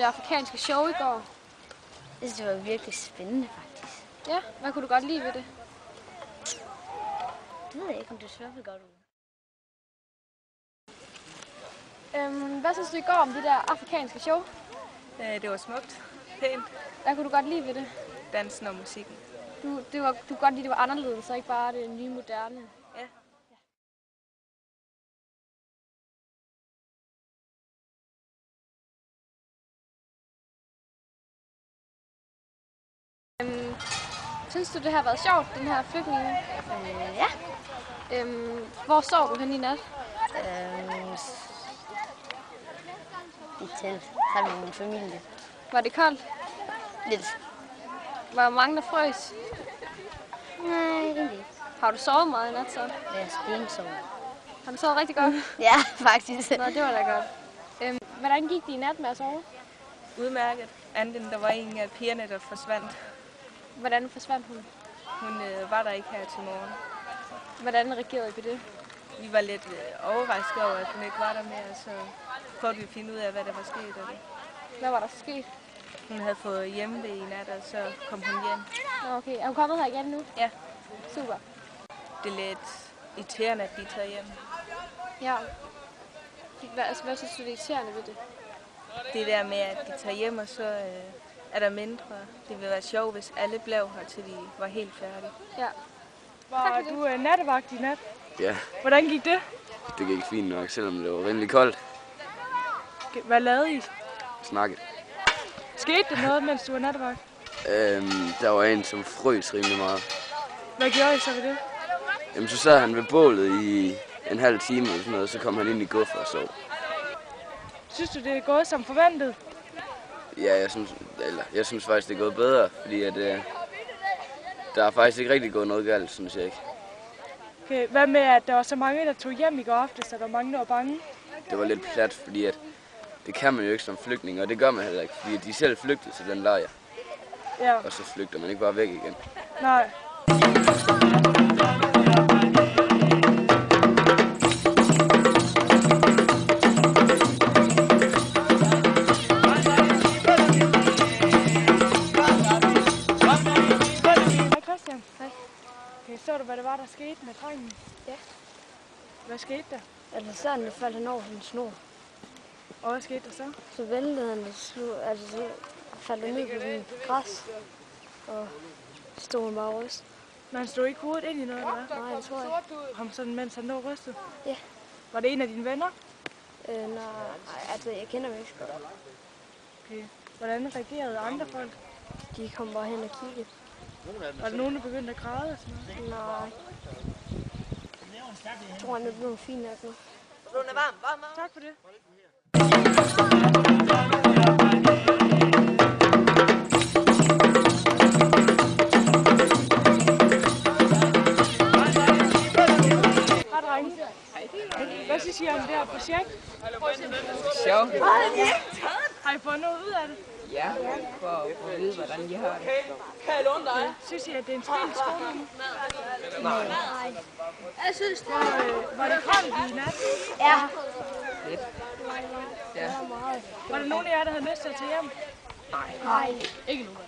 afrikanske show i går? Jeg synes, det var virkelig spændende, faktisk. Ja, hvad kunne du godt lide ved det? Det ved jeg ikke, om det så i hvert fald godt ud. Hvad synes du i går om det der afrikanske show? Det var smukt. Pænt. Hvad kunne du godt lide ved det? Dansen og musikken. Du kunne godt lide, det var anderledes, så ikke bare det nye moderne. Ja. Synes du, det har været sjovt, den her flygtninge? Ja. Hvor sov du hen i nat? I telt sammen med min familie. Var det koldt? Lidt. Var der mange, der frøs? Nej, egentlig ikke. Har du sovet meget i nat så? Jeg spændsover. Har du sovet rigtig godt? Ja, faktisk. Nå, det var da godt. Hvordan gik det i nat med at sove? Udmærket. Anden der var en af pigerne, der forsvandt. Hvordan forsvandt hun? Hun var der ikke her til morgen. Hvordan reagerede I på det? Vi var lidt overrasket over, at hun ikke var der mere, så prøvede vi at finde ud af, hvad der var sket af det. Hvad var der sket? Hun havde fået hjemme i nat, og så kom hun hjem. Nå, okay. Er hun kommet her igen nu? Ja. Super. Det er lidt irriterende, at de tager hjem. Ja. Hvad synes du, det er irriterende ved det? Det der med, at de tager hjem, og så er der mindre. Det ville være sjovt, hvis alle blev her, til de var helt færdige. Ja. Var du nattevagt i nat? Ja, Hvordan gik det? det gik fint nok, selvom det var rimelig koldt. Hvad lavede I? Snakket. Skete der noget, mens du var nattevagt? Der var en, som frøs rimelig meget. Hvad gjorde I så ved det? Jamen, så sad han ved bålet i en halv time eller sådan noget, så kom han ind i guffer og sov. Synes du, det er gået som forventet? Ja, jeg synes faktisk, det er gået bedre, fordi at, der er faktisk ikke rigtig gået noget galt, synes jeg ikke. Okay, hvad med, at der var så mange, der tog hjem i går aftes, så der var mange, der var bange? Det var lidt plat, fordi at det kan man jo ikke som flygtning, og det gør man heller ikke, fordi de selv flygtede til den lejr. Ja. Og så flygter man ikke bare væk igen. Nej. Hej Christian. Hej. Okay, så du, hvad det var, der skete med drengen? Ja. Hvad skete der? Altså sådan, det faldt han over sin snor. Og hvad skete der så? Så væltede han, så faldt han ned på den græs. Og stod han bare og ryst. Men han slog ikke hovedet ind i noget, eller hvad? Nej, det tror jeg ikke. Ham sådan, mens han lå og rystede? Ja. Var det en af dine venner? Nej, altså jeg kender dem ikke så godt. Okay. Hvordan reagerede andre folk? De kom bare hen og kiggede. Var der nogen, der begyndte at græde og sådan noget? Nej. Jeg tror, han er blevet fint nok nu. Tak for det. Hej drenge. Hvad synes I om det her projekt? Sjovt. Har I fået noget ud af det? Ja, for at vide, hvordan I har det. Synes I, at det er en spændende skole nu? Nej. Jeg synes, det Var det koldt i nat? Ja. Lidt. Ja. Var der nogen af jer, der havde lyst til at tage hjem? Nej. Ikke nogen.